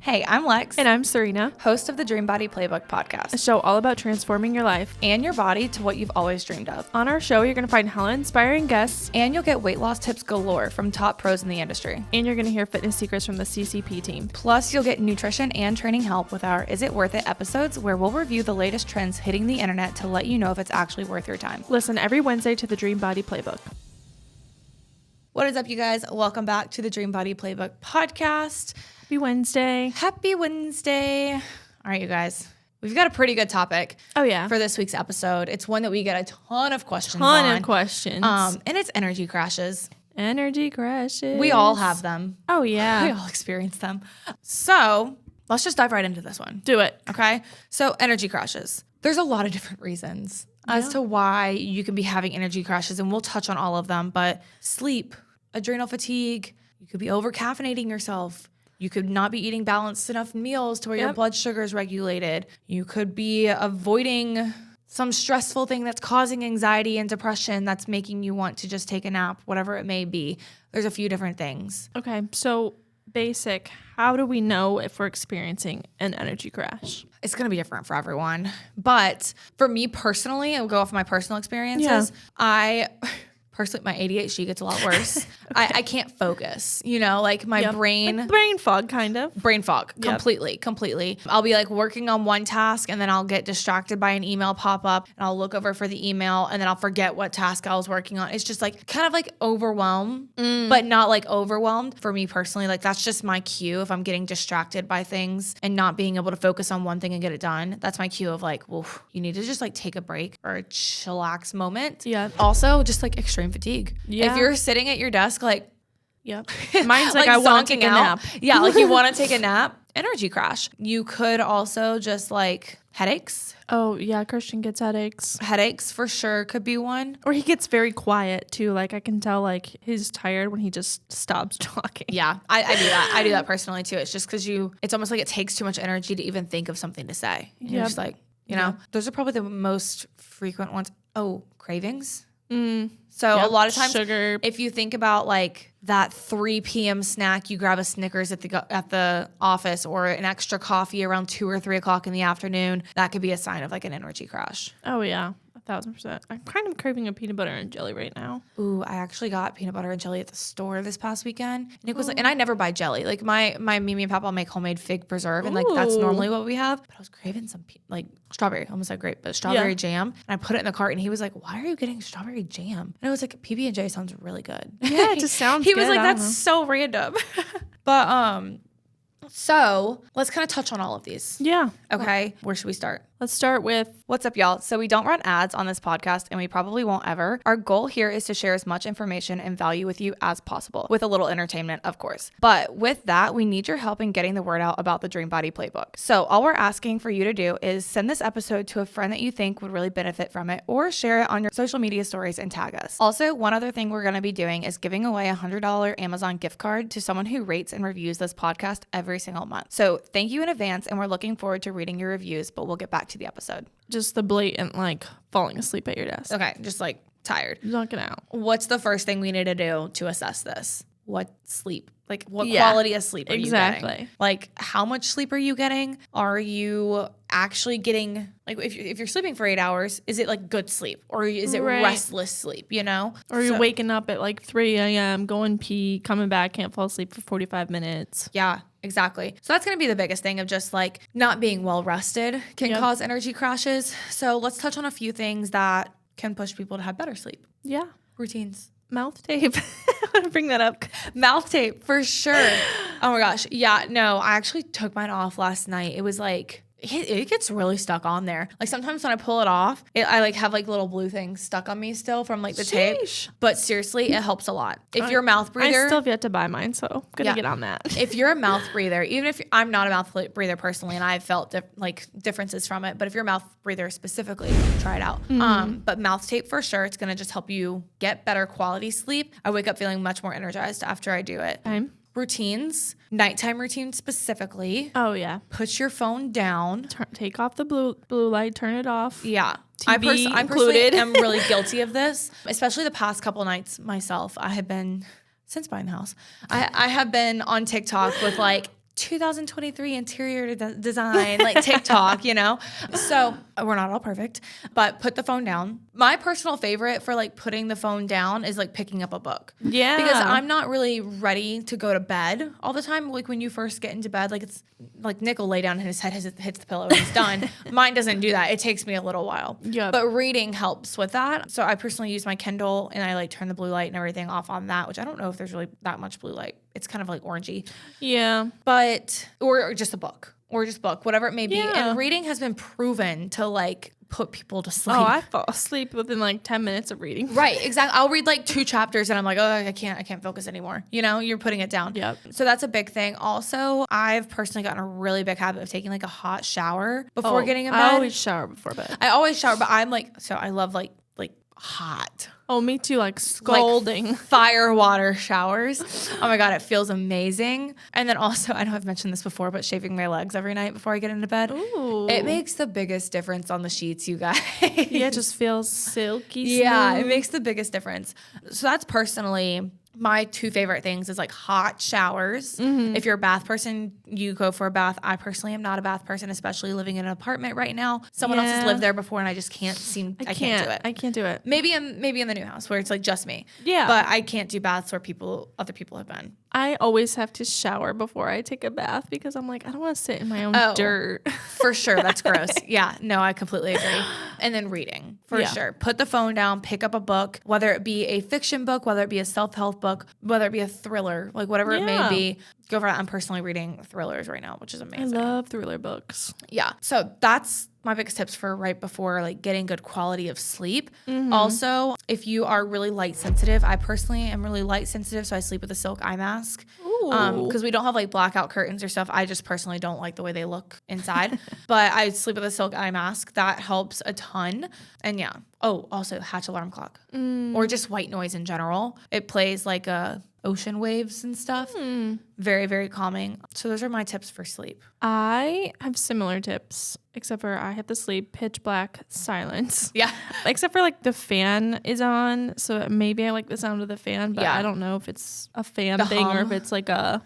Hey, I'm Lex. And I'm Serena, host of the Dream Body Playbook a Podcast. show all about transforming your life And your body to what you've always dreamed of. On our show, you're going to find hella inspiring guests. And you'll get weight loss tips galore from top pros in the industry. And you're going to hear fitness secrets from the CCP team. Plus, you'll get nutrition and training help with our Is It Worth It episodes, where we'll review the latest trends hitting the internet to let you know if it's actually worth your time. Listen every Wednesday to the Dream Body Playbook. What is up, you guys? Welcome back to the Dream Body Playbook Podcast. Happy Wednesday. Happy Wednesday. All right, you guys. We've got a pretty good topic. Oh, yeah. For this week's episode. It's one that we get a ton of questions on. And it's energy crashes. Energy crashes. We all have them. Oh, yeah. We all experience them. So let's just dive right into this one. Do it. Okay. So energy crashes. There's a lot of different reasons as to why you can be having energy crashes, and we'll touch on all of them. But sleep, adrenal fatigue, you could be over caffeinating yourself. You could not be eating balanced enough meals to where your blood sugar is regulated. You could be avoiding some stressful thing that's causing anxiety and depression that's making you want to just take a nap, whatever it may be. There's a few different things. Okay, so basic, how do we know if we're experiencing an energy crash? It's going to be different for everyone. But for me personally, I'll go off my personal experiences. Yeah. Personally, my ADHD gets a lot worse. I can't focus, like my brain. Like brain fog, kind of. Brain fog, completely. I'll be like working on one task and then I'll get distracted by an email pop up and I'll look over for the email and then I'll forget what task I was working on. It's just like kind of like overwhelmed, but not like overwhelmed. For me personally, like that's just my cue if I'm getting distracted by things and not being able to focus on one thing and get it done. That's my cue of like, well, you need to just like take a break or a chillax moment. Yeah. Also, just like extreme fatigue. Yeah. If you're sitting at your desk, like, yep. Mine's like I want to take a nap. Yeah, like you want to take a nap. Energy crash. You could also just like headaches. Oh, yeah. Christian gets headaches. Headaches for sure could be one. Or he gets very quiet too. Like I can tell like he's tired when he just stops talking. Yeah, I do that. I do that personally too. It's just because it's almost like it takes too much energy to even think of something to say. You're just like, those are probably the most frequent ones. Oh, cravings. So a lot of times, sugar. If you think about like that 3 p.m. snack, you grab a Snickers at the office or an extra coffee around 2 or 3 o'clock in the afternoon, that could be a sign of like an energy crash. Oh yeah, 1,000%. I'm kind of craving a peanut butter and jelly right now. Ooh, I actually got peanut butter and jelly at the store this past weekend. And it was like, and I never buy jelly. Like my Mimi and Papa make homemade fig preserve, and like that's normally what we have. But I was craving some like strawberry, almost like grape, but strawberry jam. And I put it in the cart, and he was like, "Why are you getting strawberry jam?" And I was like, "PB&J sounds really good." Yeah, it just sounds. He was like, "That's so random." But so let's kind of touch on all of these. Yeah. Okay. Where should we start? Let's start with what's up, y'all. So we don't run ads on this podcast, and we probably won't ever. Our goal here is to share as much information and value with you as possible, with a little entertainment, of course. But with that, we need your help in getting the word out about the Dream Body Playbook. So all we're asking for you to do is send this episode to a friend that you think would really benefit from it, or share it on your social media stories and tag us. Also, one other thing we're going to be doing is giving away a $100 Amazon gift card to someone who rates and reviews this podcast every single month. So thank you in advance, and we're looking forward to reading your reviews, but we'll get back to the episode. Just the blatant, like, falling asleep at your desk. Okay, just like tired. Knocking out. What's the first thing we need to do to assess this? What sleep? Like, what quality of sleep are you getting? Like, how much sleep are you getting? Are you actually getting, like, if you're sleeping for 8 hours, is it like good sleep? Or is it restless sleep, Or you're waking up at like 3 a.m., going pee, coming back, can't fall asleep for 45 minutes. Yeah. Exactly. So that's going to be the biggest thing of just like not being well rested can cause energy crashes. So let's touch on a few things that can push people to have better sleep. Yeah. Routines. Mouth tape. I want to bring that up. Mouth tape for sure. Oh my gosh. Yeah. No, I actually took mine off last night. It was like, it gets really stuck on there. Like sometimes when I pull it off, I like have like little blue things stuck on me still from like the tape. But seriously, it helps a lot. If you're a mouth breather. I still have yet to buy mine, so gonna get on that. If you're a mouth breather, even if I'm not a mouth breather personally, and I've felt differences from it, but if you're a mouth breather specifically, try it out. But mouth tape for sure, it's gonna just help you get better quality sleep. I wake up feeling much more energized after I do it. Routines, nighttime routine specifically. Oh, yeah. Put your phone down. Take off the blue light, turn it off. Yeah. TV I personally am really guilty of this, especially the past couple nights myself. I have been, since buying the house, I have been on TikTok with like 2023 interior design, like TikTok, you know? So we're not all perfect, but put the phone down. My personal favorite for like putting the phone down is like picking up a book. Yeah. Because I'm not really ready to go to bed all the time. Like when you first get into bed, like it's like Nick will lay down and his head hits the pillow and he's done. Mine doesn't do that. It takes me a little while. Yep. But reading helps with that. So I personally use my Kindle and I like turn the blue light and everything off on that, which I don't know if there's really that much blue light. It's kind of like orangey. Yeah. But, or just a book. Or just book, whatever it may be. Yeah. And reading has been proven to like put people to sleep. Oh, I fall asleep within like 10 minutes of reading. Right, exactly. I'll read like 2 chapters and I'm like, oh, I can't focus anymore. You know, you're putting it down. Yep. So that's a big thing. Also, I've personally gotten a really big habit of taking like a hot shower before getting in bed. I always shower before bed. I always shower, but I'm like, so I love like hot. Oh, me too. Like scalding. Like fire water showers. Oh my God, it feels amazing. And then also, I know I've mentioned this before, but shaving my legs every night before I get into bed. Ooh. It makes the biggest difference on the sheets, you guys. Yeah, it just feels silky smooth. Yeah, it makes the biggest difference. So that's personally my 2 favorite things is like hot showers. Mm-hmm. If you're a bath person, you go for a bath. I personally am not a bath person, especially living in an apartment right now. Someone else has lived there before and I just can't I can't do it. I can't do it. Maybe in the new house where it's like just me. Yeah. But I can't do baths where other people have been. I always have to shower before I take a bath because I'm like, I don't want to sit in my own dirt. For sure. That's gross. Yeah. No, I completely agree. And then reading, for sure. Put the phone down, pick up a book, whether it be a fiction book, whether it be a self-help book, whether it be a thriller, like whatever it may be. Go for that. I'm personally reading thrillers right now, which is amazing. I love thriller books. Yeah. So that's my biggest tips for right before like getting good quality of sleep. Mm-hmm. Also, if you are really light sensitive, I personally am really light sensitive, so I sleep with a silk eye mask. Because we don't have like blackout curtains or stuff. I just personally don't like the way they look inside. But I sleep with a silk eye mask. That helps a ton. And yeah. Oh, also Hatch alarm clock. Or just white noise in general. It plays like ocean waves and stuff. Very, very calming. So those are my tips for sleep. I have similar tips, except for I have to sleep pitch black silence. Yeah. Except for like the fan is on. So maybe I like the sound of the fan, but I don't know if it's a fan thing or if it's like a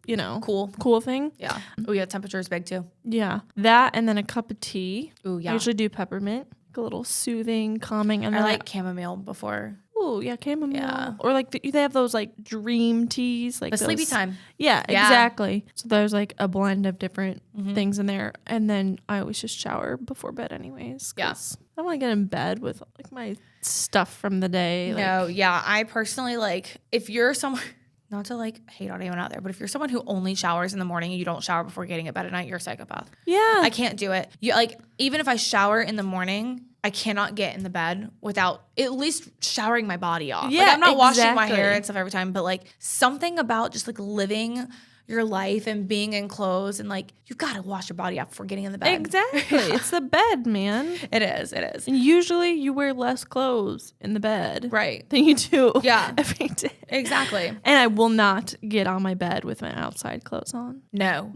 you know, cool thing. Yeah. Oh yeah, temperature is big too. Yeah. That and then a cup of tea. Ooh, yeah. I usually do peppermint. Like a little soothing, calming. And I like chamomile before. Oh, yeah, chamomile. Yeah. Or like they have those like dream teas. Like the sleepy time. Yeah, exactly. So there's like a blend of different things in there. And then I always just shower before bed anyways. Yeah. I want to get in bed with like my stuff from the day. No, yeah. I personally like, if you're someone, not to like hate on anyone out there, but if you're someone who only showers in the morning and you don't shower before getting in bed at night, you're a psychopath. Yeah. I can't do it. You like, even if I shower in the morning, I cannot get in the bed without at least showering my body off. Yeah, like, I'm not washing my hair and stuff every time, but like something about just like living your life and being in clothes and like you gotta wash your body off before getting in the bed. Exactly. It's the bed, man. It is. And usually you wear less clothes in the bed. Right. Than you do every day. Exactly. And I will not get on my bed with my outside clothes on. No.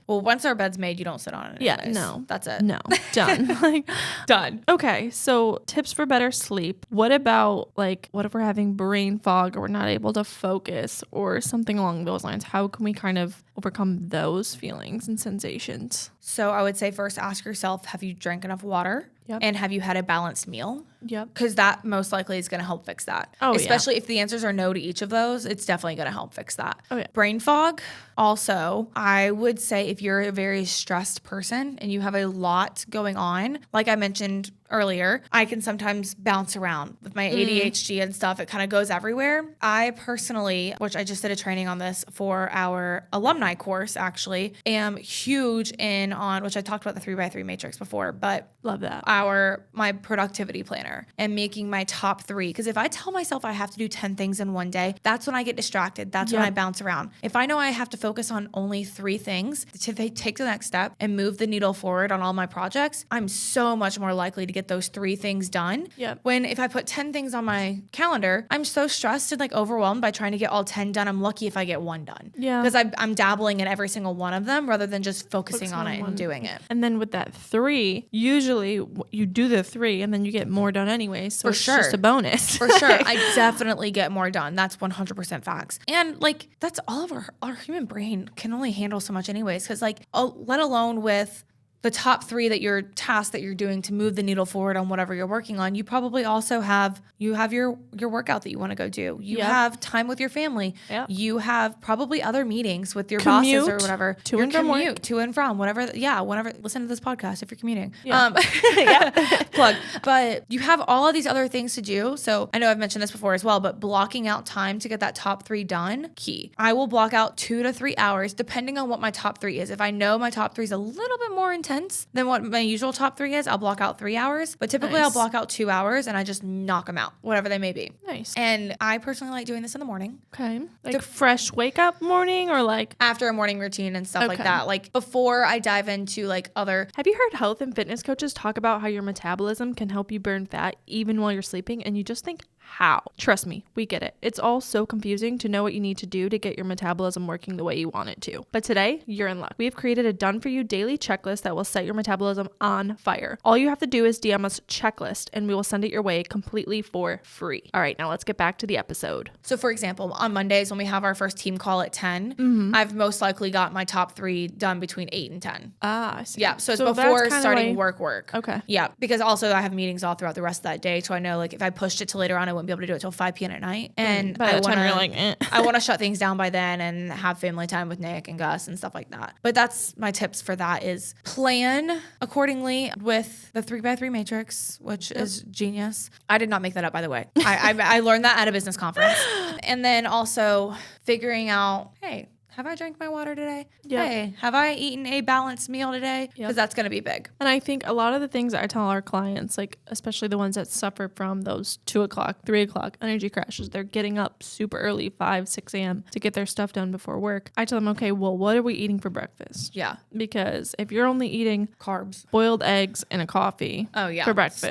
Well, once our bed's made, you don't sit on it. Yeah, anyways. no. That's it. No. Done. Done. Okay, so tips for better sleep. What about what if we're having brain fog or we're not able to focus or something along those lines? How can we kind of overcome those feelings and sensations? So I would say first ask yourself, have you drank enough water? Yep. And have you had a balanced meal? Yep. Because that most likely is going to help fix that. Oh, especially if the answers are no to each of those, it's definitely going to help fix that. Oh, yeah. Brain fog. Also, I would say if you're a very stressed person and you have a lot going on, like I mentioned earlier, I can sometimes bounce around with my ADHD and stuff. It kind of goes everywhere. I personally, which I just did a training on this for our alumni course, actually, am huge in on, which I talked about the 3x3 matrix before, but love that. My productivity planner and making my top 3. Because if I tell myself I have to do 10 things in one day, that's when I get distracted. That's when I bounce around. If I know I have to focus on only 3 things to take the next step and move the needle forward on all my projects, I'm so much more likely to get those 3 things done. Yep. When if I put 10 things on my calendar, I'm so stressed and overwhelmed by trying to get all 10 done. I'm lucky if I get 1 done. Yeah. Because I'm dabbling in every single one of them rather than just focusing on it and doing it. And then with that 3, usually you do the 3 and then you get more done done anyway. So For it's sure. just a bonus. For sure. I definitely get more done. That's 100% facts. And like, that's all of our human brain can only handle so much anyways. Cause like, let alone with the top 3 that your tasks that you're doing to move the needle forward on whatever you're working on, you probably also have your workout that you want to go do. You have time with your family. Yep. You have probably other meetings with your bosses or whatever. To and from, whatever. Yeah, whenever. Listen to this podcast if you're commuting. Yeah. Plug. But you have all of these other things to do. So I know I've mentioned this before as well, but blocking out time to get that top 3 done, key. I will block out 2 to 3 hours depending on what my top 3 is. If I know my top 3 is a little bit more intense than what my usual top 3 is, I'll block out 3 hours, but typically I'll block out 2 hours and I just knock them out, whatever they may be. Nice. And I personally like doing this in the morning. Okay. Like fresh wake up morning or like after a morning routine and stuff like that. Like before I dive into like other. Have you heard health and fitness coaches talk about how your metabolism can help you burn fat even while you're sleeping? And you just think, how? Trust me, we get it. It's all so confusing to know what you need to do to get your metabolism working the way you want it to. But today, you're in luck. We have created a done-for-you daily checklist that will set your metabolism on fire. All you have to do is DM us checklist and we will send it your way completely for free. All right, now let's get back to the episode. So for example, on Mondays when we have our first team call at 10, I've most likely got my top 3 done between 8 and 10. Ah, I see. Yeah, so it's before starting work. Okay. Yeah, because also I have meetings all throughout the rest of that day, so I know like if I pushed it to later on, I wouldn't be able to do it till 5 p.m. at night. And by the time you're like, I want to shut things down by then and have family time with Nick and Gus and stuff like that. But that's my tips for that is plan accordingly with the 3x3 matrix, which is genius. I did not make that up, by the way. I learned that at a business conference. And then also figuring out, hey, have I drank my water today? Yep. Hey, have I eaten a balanced meal today? Because that's going to be big. And I think a lot of the things that I tell our clients, like especially the ones that suffer from those 2 o'clock, 3 o'clock energy crashes, they're getting up super early, 5, 6 a.m. to get their stuff done before work. I tell them, okay, well, what are we eating for breakfast? Yeah. Because if you're only eating carbs, boiled eggs and a coffee for breakfast,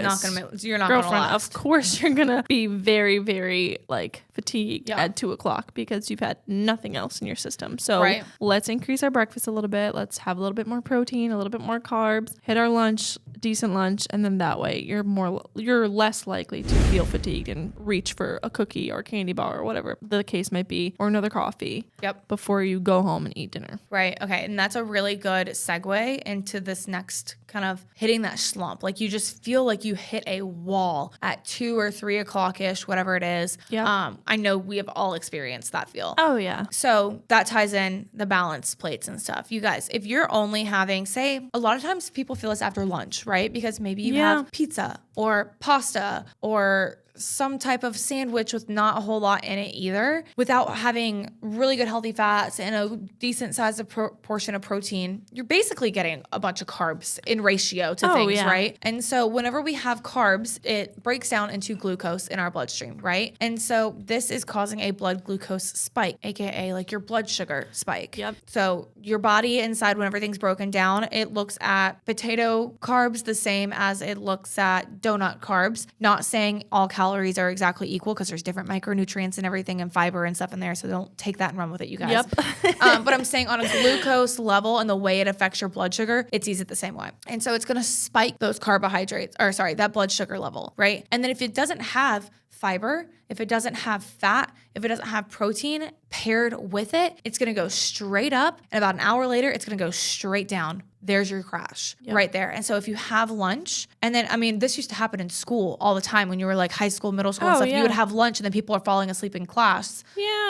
you're not girlfriend, gonna last. Of course you're going to be very, very like fatigued at 2 o'clock because you've had nothing else in your system. So let's increase our breakfast a little bit. Let's have a little bit more protein, a little bit more carbs, hit our lunch, decent lunch. And then that way you're less likely to feel fatigued and reach for a cookie or candy bar or whatever the case might be, or another coffee before you go home and eat dinner. Right. Okay. And that's a really good segue into this next kind of hitting that slump. Like you just feel like you hit a wall at 2 or 3 o'clock-ish, whatever it is. Yeah. I know we have all experienced that feel. Oh yeah. So that ties in the balance plates and stuff. You guys, if you're only having, say, a lot of times people feel this after lunch, right? Because maybe you have pizza or pasta or some type of sandwich with not a whole lot in it either, without having really good healthy fats and a decent sized portion of protein, you're basically getting a bunch of carbs in ratio to things, right? And so whenever we have carbs, it breaks down into glucose in our bloodstream, right? And so this is causing a blood glucose spike, aka like your blood sugar spike. Yep. So your body inside, when everything's broken down, it looks at potato carbs the same as it looks at donut carbs. Not saying all calories are exactly equal because there's different micronutrients and everything and fiber and stuff in there. So don't take that and run with it, you guys. Yep. But I'm saying on a glucose level and the way it affects your blood sugar, it's easy the same way. And so it's going to spike those that blood sugar level, right? And then if it doesn't have fiber, if it doesn't have fat, if it doesn't have protein paired with it, it's going to go straight up. And about an hour later, it's going to go straight down. There's your crash right there. And so if you have lunch, and then, I mean, this used to happen in school all the time when you were like high school, middle school and stuff. You would have lunch and then people are falling asleep in class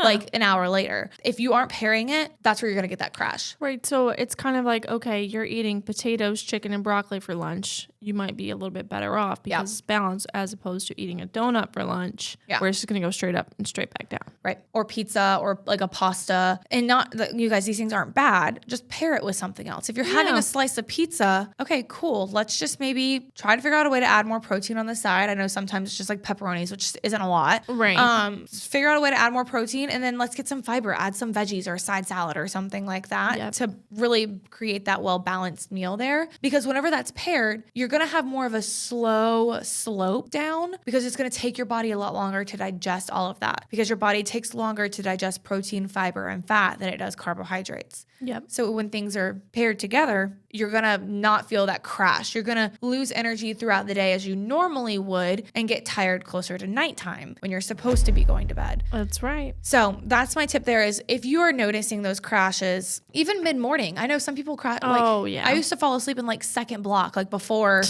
like an hour later. If you aren't pairing it, that's where you're going to get that crash. Right. So it's kind of like, okay, you're eating potatoes, chicken, and broccoli for lunch. You might be a little bit better off because it's balanced as opposed to eating a donut for lunch where it's just going to go straight up and straight back down. Right. Or pizza or like a pasta. And not that you guys, these things aren't bad. Just pair it with something else. If you're having a slice of pizza, okay, cool. Let's just maybe try to figure out a way to add more protein on the side. I know sometimes it's just like pepperonis, which isn't a lot. Right. Figure out a way to add more protein and then let's get some fiber, add some veggies or a side salad or something like that to really create that well-balanced meal there. Because whenever that's paired, you're going to have more of a slow slope down because it's going to take your body a lot longer to digest all of that because your body takes longer to digest protein, fiber, and fat than it does carbohydrates. Yep. So when things are paired together, you're going to not feel that crash. You're going to lose energy throughout the day as you normally would and get tired closer to nighttime when you're supposed to be going to bed. That's right. So that's my tip there is if you are noticing those crashes, even mid-morning, I know some people crash. Oh, yeah. I used to fall asleep in like second block, like before,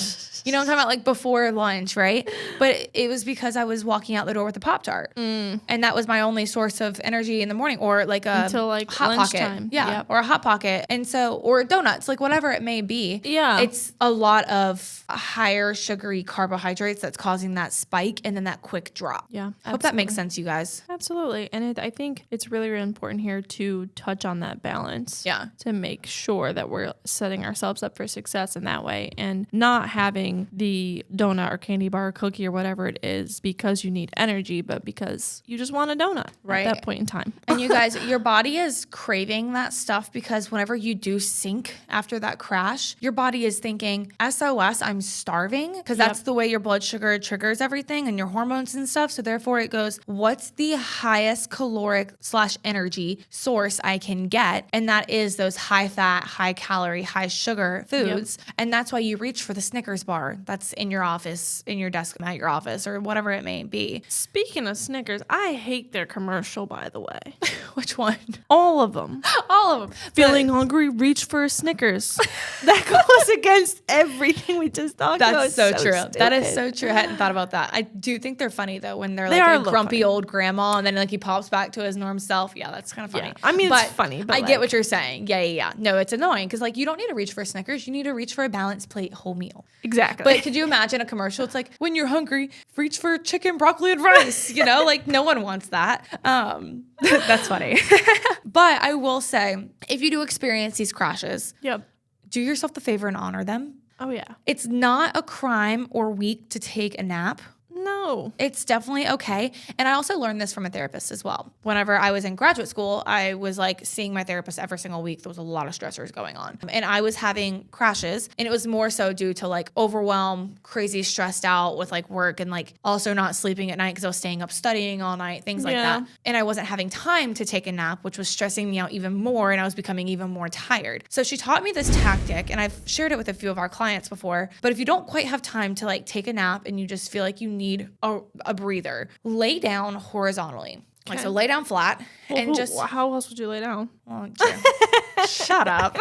you know what I'm talking about? Like before lunch, right? But it was because I was walking out the door with a Pop-Tart. And that was my only source of energy in the morning or like a Until like Hot lunchtime. Pocket. Yeah. Yep. Or a Hot Pocket. And so, or donuts, like whatever it may be. Yeah. It's a lot of higher sugary carbohydrates that's causing that spike and then that quick drop. Yeah. Hope that makes sense, you guys. Absolutely. And I think it's really, really important here to touch on that balance. Yeah. To make sure that we're setting ourselves up for success in that way and not having the donut or candy bar or cookie or whatever it is because you need energy, but because you just want a donut right at that point in time. And you guys, your body is craving that stuff because whenever you do sink after that crash, your body is thinking, SOS, I'm starving, because that's the way your blood sugar triggers everything and your hormones and stuff. So therefore it goes, what's the highest caloric / energy source I can get? And that is those high fat, high calorie, high sugar foods. And that's why you reach for the Snickers bar that's in your office, in your desk at your office, or whatever it may be. Speaking of Snickers, I hate their commercial, by the way. Which one? All of them. All of them. Feeling hungry, reach for a Snickers. That goes against everything we just talked about. That's so true. Stupid. That is so true. I hadn't thought about that. I do think they're funny though when they're They like are a a little grumpy funny. old grandma and then like he pops back to his norm self. Yeah, that's kind of funny. Yeah. I mean, it's funny, but I like, get what you're saying. Yeah. No, it's annoying because like you don't need to reach for a Snickers. You need to reach for a balanced plate whole meal. Exactly. But could you imagine a commercial? It's like when you're hungry, reach for chicken, broccoli, and rice. You know, like no one wants that. That's funny. But I will say, if you do experience these crashes, Yep. do yourself the favor and honor them. Oh, yeah. It's not a crime or weak to take a nap. No. It's definitely okay. And I also learned this from a therapist as well. Whenever I was in graduate school, I was like seeing my therapist every single week. There was a lot of stressors going on. And I was having crashes. And it was more so due to like overwhelm, crazy stressed out with like work and like also not sleeping at night because I was staying up studying all night, things like that. And I wasn't having time to take a nap, which was stressing me out even more. And I was becoming even more tired. So she taught me this tactic and I've shared it with a few of our clients before. But if you don't quite have time to like take a nap and you just feel like you need a breather, lay down horizontally. Like, so lay down flat and just. How else would you lay down? Well, shut up.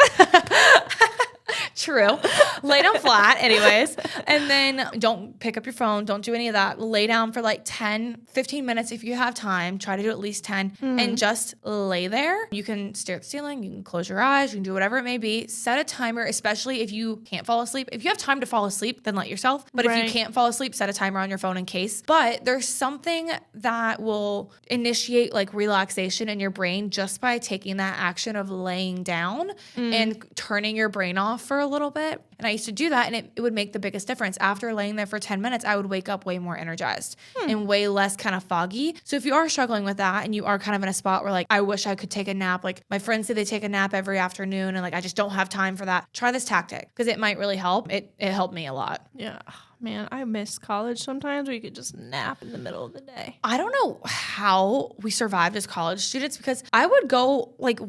True. Lay down flat anyways. And then don't pick up your phone. Don't do any of that. Lay down for like 10, 15 minutes if you have time. Try to do at least 10 and just lay there. You can stare at the ceiling. You can close your eyes. You can do whatever it may be. Set a timer, especially if you can't fall asleep. If you have time to fall asleep, then let yourself. But if you can't fall asleep, set a timer on your phone in case. But there's something that will initiate like relaxation in your brain just by taking that action of laying down and turning your brain off for a little bit. And I used to do that and it would make the biggest difference. After laying there for 10 minutes, I would wake up way more energized and way less kind of foggy. So if you are struggling with that and you are kind of in a spot where like, I wish I could take a nap, like my friends say they take a nap every afternoon and like, I just don't have time for that. Try this tactic because it might really help. It helped me a lot. Yeah. Man, I miss college sometimes where you could just nap in the middle of the day. I don't know how we survived as college students because I would go like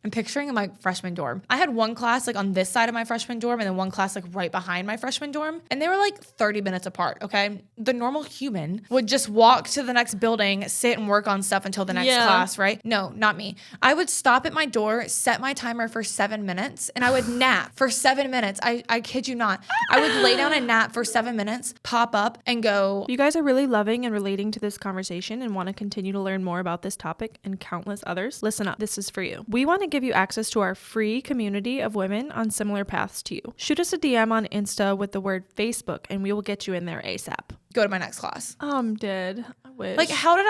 I'm picturing my freshman dorm. I had one class like on this side of my freshman dorm and then one class like right behind my freshman dorm. And they were like 30 minutes apart, okay? The normal human would just walk to the next building, sit and work on stuff until the next class, right? No, not me. I would stop at my door, set my timer for 7 minutes, and I would nap for 7 minutes. I kid you not. I would lay down and nap for 7 minutes, pop up and go. You guys are really loving and relating to this conversation and want to continue to learn more about this topic and countless others. Listen up. This is for you. We want to give you access to our free community of women on similar paths to you. Shoot us a DM on Insta with the word Facebook and we will get you in there ASAP. Go to my next class. I'm dead. I wish. Like, how did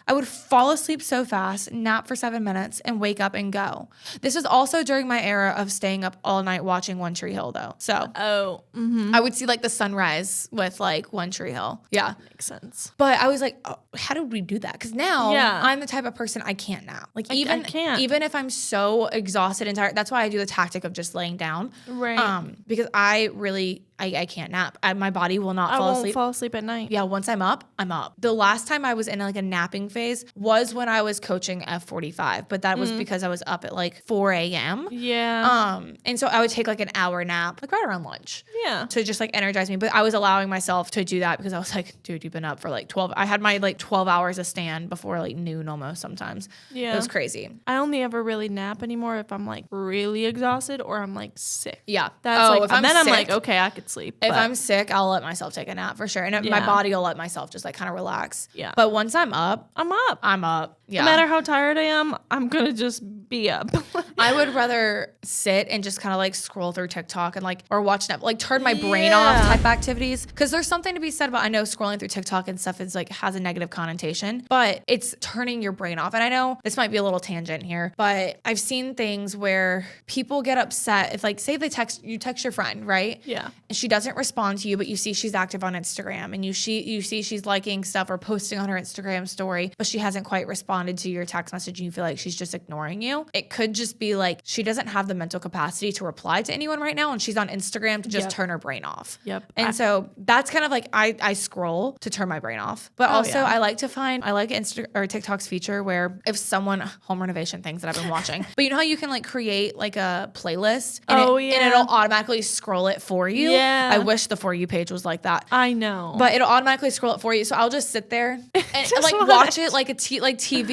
I would fall asleep so fast, nap for 7 minutes, and wake up and go. This was also during my era of staying up all night watching One Tree Hill, though. So I would see like the sunrise with like One Tree Hill. Yeah. Makes sense. But I was like, oh, how did we do that? Because now Yeah. I'm the type of person I can't nap. Like I can't. even if I'm so exhausted and tired, that's why I do the tactic of just laying down. Right. Because I really I can't nap. My body will not I fall won't asleep. fall asleep at night. Yeah, once I'm up, I'm up. The last time I was in like a napping phase was when I was coaching F45, but that was because I was up at like 4 a.m. Yeah. And so I would take like an hour nap, like right around lunch. Yeah. To just like energize me. But I was allowing myself to do that because I was like, dude, you've been up for like 12. I had my like 12 hours of stand before like noon almost sometimes. Yeah. It was crazy. I only ever really nap anymore if I'm like really exhausted or I'm like sick. Yeah. That's like, if I'm then sick, I'm like, okay, I could sleep. if but- I'm sick, I'll let myself take a nap for sure. And my body will let myself just like kind of relax. Yeah. But once I'm up, I'm up. I'm up. Yeah. No matter how tired I am, I'm going to just be up. I would rather sit and just kind of like scroll through TikTok and like, or watch Netflix, like turn my brain off type activities. Cause there's something to be said about, I know scrolling through TikTok and stuff is like, has a negative connotation, but it's turning your brain off. And I know this might be a little tangent here, but I've seen things where people get upset if like, say they text your friend, right? Yeah. And she doesn't respond to you, but you see she's active on Instagram and you see she's liking stuff or posting on her Instagram story, but she hasn't quite responded to your text message and you feel like she's just ignoring you. It could just be like she doesn't have the mental capacity to reply to anyone right now and she's on Instagram to just turn her brain off. Yep. And so that's kind of like I scroll to turn my brain off. But also I like Insta or TikTok's feature where if someone home renovation things that I've been watching. But you know how you can like create like a playlist and and it'll automatically scroll it for you. Yeah. I wish the For You page was like that. I know. But it'll automatically scroll it for you. So I'll just sit there and like watch it like like TV.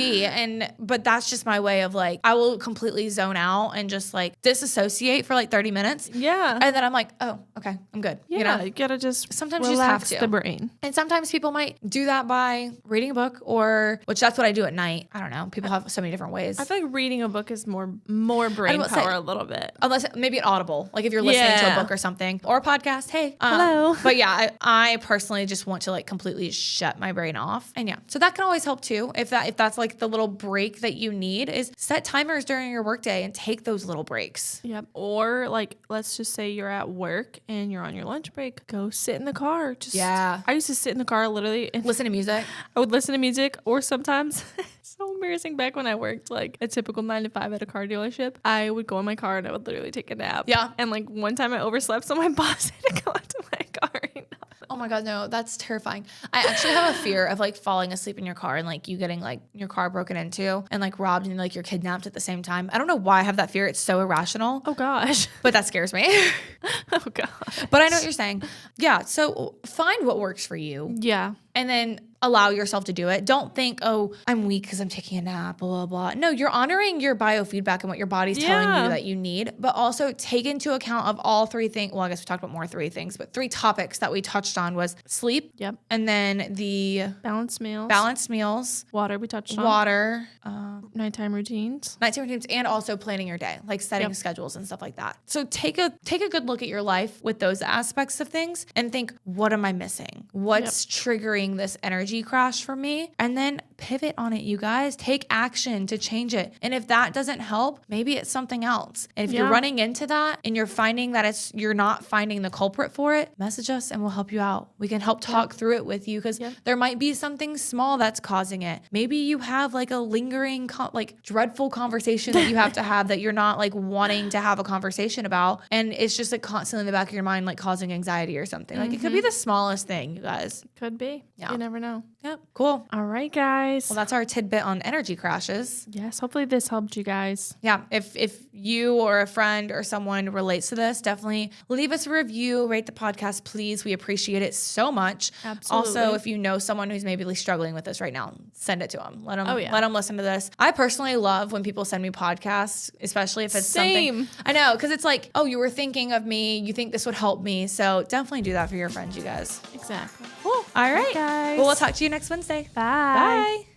But that's just my way of like, I will completely zone out and just like disassociate for like 30 minutes. Yeah. And then I'm like, oh, okay, I'm good. Yeah. You know? You gotta just Sometimes you just have relax to. the brain. And sometimes people might do that by reading a book which that's what I do at night. I don't know. People have so many different ways. I feel like reading a book is more brain power a little bit. Unless maybe an Audible, like if you're listening to a book or something or a podcast. Hey, hello. But yeah, I personally just want to like completely shut my brain off. And yeah, so that can always help too. If that's like the little break that you need is set timers during your workday and take those little breaks. Yep. Or like, let's just say you're at work and you're on your lunch break. Go sit in the car. I used to sit in the car literally and listen to music. I would listen to music, or sometimes so embarrassing. Back when I worked like a typical 9 to 5 at a car dealership, I would go in my car and I would literally take a nap. Yeah. And like one time I overslept, so my boss had to go out to my car. Oh my God, no, that's terrifying. I actually have a fear of like falling asleep in your car and like you getting like your car broken into and like robbed and like you're kidnapped at the same time. I don't know why I have that fear. It's so irrational. Oh gosh. But that scares me. Oh gosh. But I know what you're saying. Yeah. So find what works for you. Yeah. And then allow yourself to do it. Don't think, oh, I'm weak because I'm taking a nap, blah, blah, blah. No, you're honoring your biofeedback and what your body's telling you that you need, but also take into account of all three things. Well, I guess we talked about more 3 things, but 3 topics that we touched on was sleep. Yep. And then the balanced meals. Water we touched on. Water. Nighttime routines. And also planning your day, like setting schedules and stuff like that. So take a good look at your life with those aspects of things and think, what am I missing? What's triggering this energy crash for me? And then pivot on it, you guys. Take action to change it. And if that doesn't help, maybe it's something else. And if you're running into that and you're finding that you're not finding the culprit for it, message us and we'll help you out. We can help talk through it with you because there might be something small that's causing it. Maybe you have like a lingering, like dreadful conversation that you have to have that you're not like wanting to have a conversation about. And it's just like constantly in the back of your mind, like causing anxiety or something. Like it could be the smallest thing, you guys. Could be. Yeah. You never know. Yep. Cool. All right, guys. Well, that's our tidbit on energy crashes. Yes. Hopefully this helped you guys. Yeah. If you or a friend or someone relates to this, definitely leave us a review, rate the podcast, please. We appreciate it so much. Absolutely. Also, if you know someone who's maybe struggling with this right now, send it to them. Let them listen to this. I personally love when people send me podcasts, especially if it's something. I know, because it's like, oh, you were thinking of me. You think this would help me. So definitely do that for your friends, you guys. Exactly. Cool. All right. Guys. Well, we'll talk to you next Wednesday. Bye. Bye.